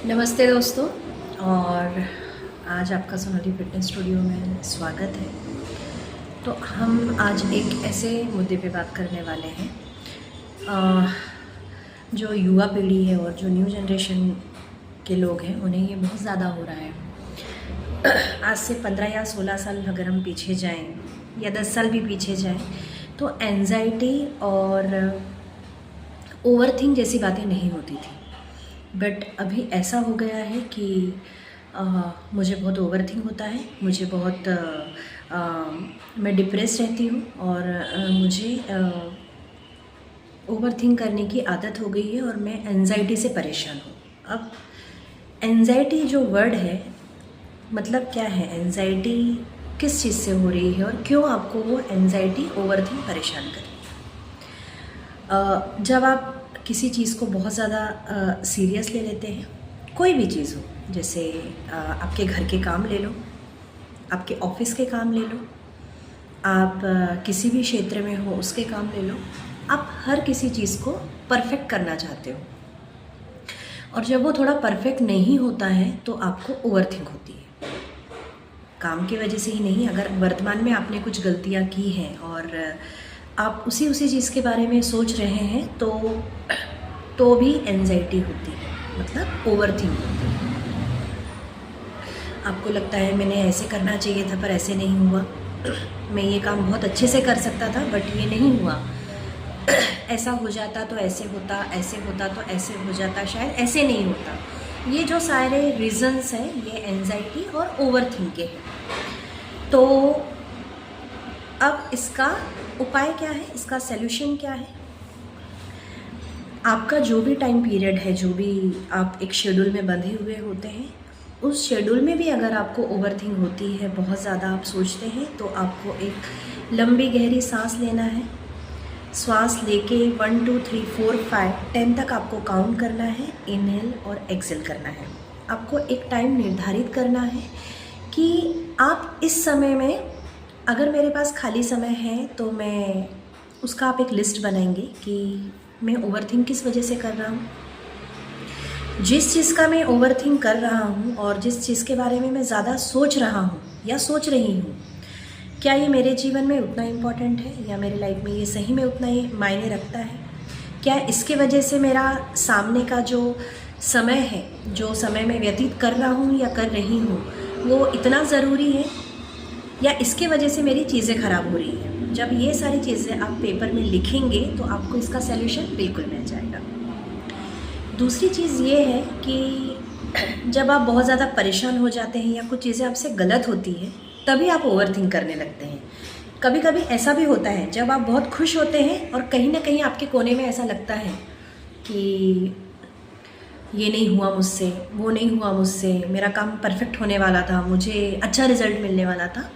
नमस्ते दोस्तों। और आज आपका सोनाली फिटनेस स्टूडियो में स्वागत है। तो हम आज एक ऐसे मुद्दे पे बात करने वाले हैं अ, जो युवा पीढ़ी है और जो न्यू जनरेशन के लोग हैं उन्हें ये बहुत ज़्यादा हो रहा है। आज से 15 या 16 साल अगर हम पीछे जाएं या 10 साल भी पीछे जाएं तो एंजाइटी और ओवरथिंक जैसी बातें नहीं होती थी। बट अभी ऐसा हो गया है कि मुझे बहुत ओवरथिंक होता है, मुझे बहुत मैं डिप्रेस रहती हूँ और मुझे ओवरथिंक करने की आदत हो गई है और मैं एंजाइटी से परेशान हूँ। अब एंजाइटी जो वर्ड है मतलब क्या है, एंजाइटी किस चीज़ से हो रही है और क्यों आपको वो एंजाइटी ओवरथिंक परेशान कर रही है। जब आप किसी चीज़ को बहुत ज़्यादा सीरियस ले लेते हैं, कोई भी चीज़ हो, जैसे आपके घर के काम ले लो, आपके ऑफिस के काम ले लो, आप किसी भी क्षेत्र में हो उसके काम ले लो, आप हर किसी चीज़ को परफेक्ट करना चाहते हो और जब वो थोड़ा परफेक्ट नहीं होता है तो आपको ओवरथिंक होती है। काम की वजह से ही नहीं, अगर वर्तमान में आपने कुछ गलतियाँ की हैं और आप उसी चीज़ के बारे में सोच रहे हैं तो भी एंजाइटी होती है, मतलब ओवरथिंक होती है। आपको लगता है मैंने ऐसे करना चाहिए था पर ऐसे नहीं हुआ, मैं ये काम बहुत अच्छे से कर सकता था बट ये नहीं हुआ, ऐसा हो जाता तो ऐसे होता, ऐसे होता तो ऐसे हो जाता, शायद ऐसे नहीं होता। ये जो सारे रीज़न्स हैं ये एंजाइटी और ओवरथिंक के हैं। तो अब इसका उपाय क्या है, इसका सल्यूशन क्या है? आपका जो भी टाइम पीरियड है, जो भी आप एक शेड्यूल में बंधे हुए होते हैं, उस शेड्यूल में भी अगर आपको ओवरथिंक होती है, बहुत ज़्यादा आप सोचते हैं, तो आपको एक लंबी गहरी सांस लेना है। श्वास लेके 1 2 3 4 5 10 तक आपको काउंट करना है, इनहेल और एक्सेल करना है। आपको एक टाइम निर्धारित करना है कि आप इस समय में, अगर मेरे पास खाली समय है तो मैं उसका आप एक लिस्ट बनाएंगे कि मैं ओवरथिंक किस वजह से कर रहा हूँ। जिस चीज़ का मैं ओवरथिंक कर रहा हूँ और जिस चीज़ के बारे में मैं ज़्यादा सोच रहा हूँ या सोच रही हूँ, क्या ये मेरे जीवन में उतना इम्पॉर्टेंट है या मेरे लाइफ में ये सही में उतना ही मायने रखता है? क्या इसके वजह से मेरा सामने का जो समय है, जो समय मैं व्यतीत कर रहा हूँ या कर रही हूँ, वो इतना ज़रूरी है या इसके वजह से मेरी चीज़ें ख़राब हो रही हैं? जब ये सारी चीज़ें आप पेपर में लिखेंगे तो आपको इसका सल्यूशन बिल्कुल मिल जाएगा। दूसरी चीज़ ये है कि जब आप बहुत ज़्यादा परेशान हो जाते हैं या कुछ चीज़ें आपसे गलत होती हैं, तभी आप ओवरथिंक करने लगते हैं। कभी कभी ऐसा भी होता है जब आप बहुत खुश होते हैं और कहीं ना कहीं आपके कोने में ऐसा लगता है कि ये नहीं हुआ मुझसे, वो नहीं हुआ मुझसे, मेरा काम परफेक्ट होने वाला था, मुझे अच्छा रिजल्ट मिलने वाला था।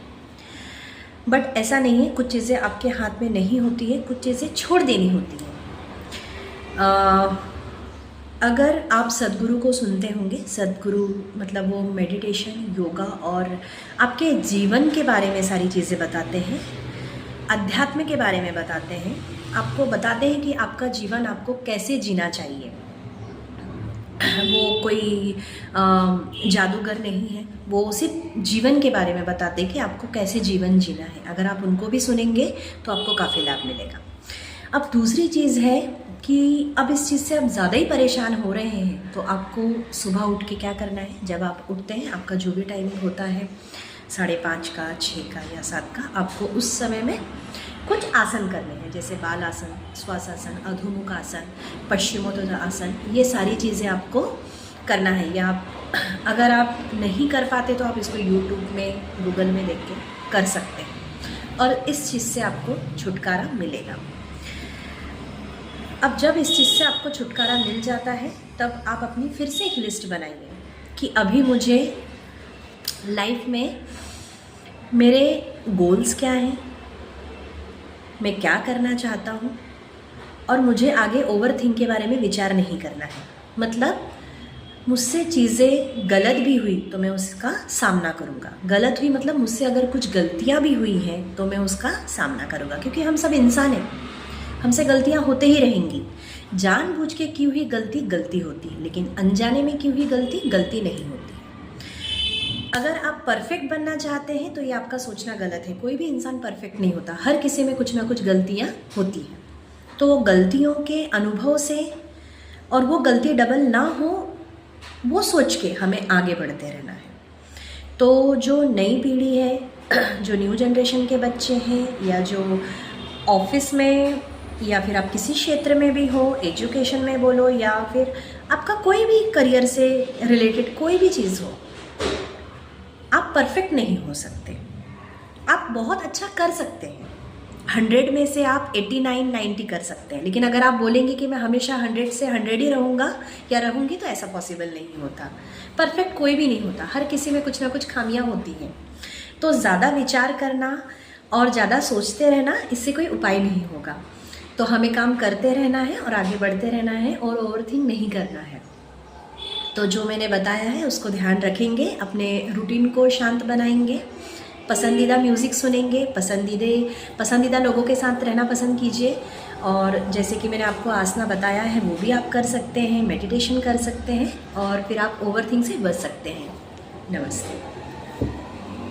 बट ऐसा नहीं है, कुछ चीज़ें आपके हाथ में नहीं होती है, कुछ चीज़ें छोड़ देनी होती हैं। अगर आप सद्गुरु को सुनते होंगे, सद्गुरु मतलब वो मेडिटेशन, योगा और आपके जीवन के बारे में सारी चीज़ें बताते हैं, अध्यात्म के बारे में बताते हैं, आपको बताते हैं कि आपका जीवन आपको कैसे जीना चाहिए। वो कोई जादूगर नहीं है, वो सिर्फ जीवन के बारे में बताते हैं कि आपको कैसे जीवन जीना है। अगर आप उनको भी सुनेंगे तो आपको काफ़ी लाभ मिलेगा। अब दूसरी चीज़ है कि अब इस चीज़ से आप ज़्यादा ही परेशान हो रहे हैं तो आपको सुबह उठ के क्या करना है। जब आप उठते हैं, आपका जो भी टाइमिंग होता है 5:30 का, 6 का या 7 का, आपको उस समय में कुछ आसन करने हैं, जैसे बाल आसन, श्वासासन, अधोमुख आसन, पश्चिमोत्तान आसन। ये सारी चीज़ें आपको करना है। या आप अगर आप नहीं कर पाते तो आप इसको यूट्यूब में, गूगल में देख के कर सकते हैं और इस चीज़ से आपको छुटकारा मिलेगा। अब जब इस चीज़ से आपको छुटकारा मिल जाता है तब आप अपनी फिर से एक लिस्ट बनाइए कि अभी मुझे लाइफ में मेरे गोल्स क्या हैं, मैं क्या करना चाहता हूँ और मुझे आगे ओवरथिंक के बारे में विचार नहीं करना है। मतलब मुझसे चीज़ें गलत भी हुई तो मैं उसका सामना करूँगा। गलत हुई मतलब मुझसे अगर कुछ गलतियाँ भी हुई हैं तो मैं उसका सामना करूँगा, क्योंकि हम सब इंसान हैं, हमसे गलतियाँ होते ही रहेंगी। जानबूझ के की हुई गलती गलती होती है, लेकिन अनजाने में की हुई गलती गलती नहीं होती। अगर आप परफेक्ट बनना चाहते हैं तो ये आपका सोचना गलत है। कोई भी इंसान परफेक्ट नहीं होता, हर किसी में कुछ ना कुछ गलतियाँ होती हैं। तो गलतियों के अनुभव से, और वो गलती डबल ना हो वो सोच के हमें आगे बढ़ते रहना है। तो जो नई पीढ़ी है, जो न्यू जनरेशन के बच्चे हैं, या जो ऑफिस में या फिर आप किसी क्षेत्र में भी हो, एजुकेशन में बोलो या फिर आपका कोई भी करियर से रिलेटेड कोई भी चीज़ हो, आप परफेक्ट नहीं हो सकते। आप बहुत अच्छा कर सकते हैं, 100 में से आप 89-90 कर सकते हैं, लेकिन अगर आप बोलेंगे कि मैं हमेशा 100 से 100 ही रहूँगा या रहूँगी, तो ऐसा पॉसिबल नहीं होता। परफेक्ट कोई भी नहीं होता, हर किसी में कुछ ना कुछ खामियां होती हैं। तो ज़्यादा विचार करना और ज़्यादा सोचते रहना, इससे कोई उपाय नहीं होगा। तो हमें काम करते रहना है और आगे बढ़ते रहना है और ओवरथिंक नहीं करना है। तो जो मैंने बताया है उसको ध्यान रखेंगे, अपने रूटीन को शांत बनाएंगे, पसंदीदा म्यूज़िक सुनेंगे, पसंदीदा लोगों के साथ रहना पसंद कीजिए। और जैसे कि मैंने आपको आसना बताया है वो भी आप कर सकते हैं, मेडिटेशन कर सकते हैं, और फिर आप ओवरथिंक से बच सकते हैं। नमस्ते।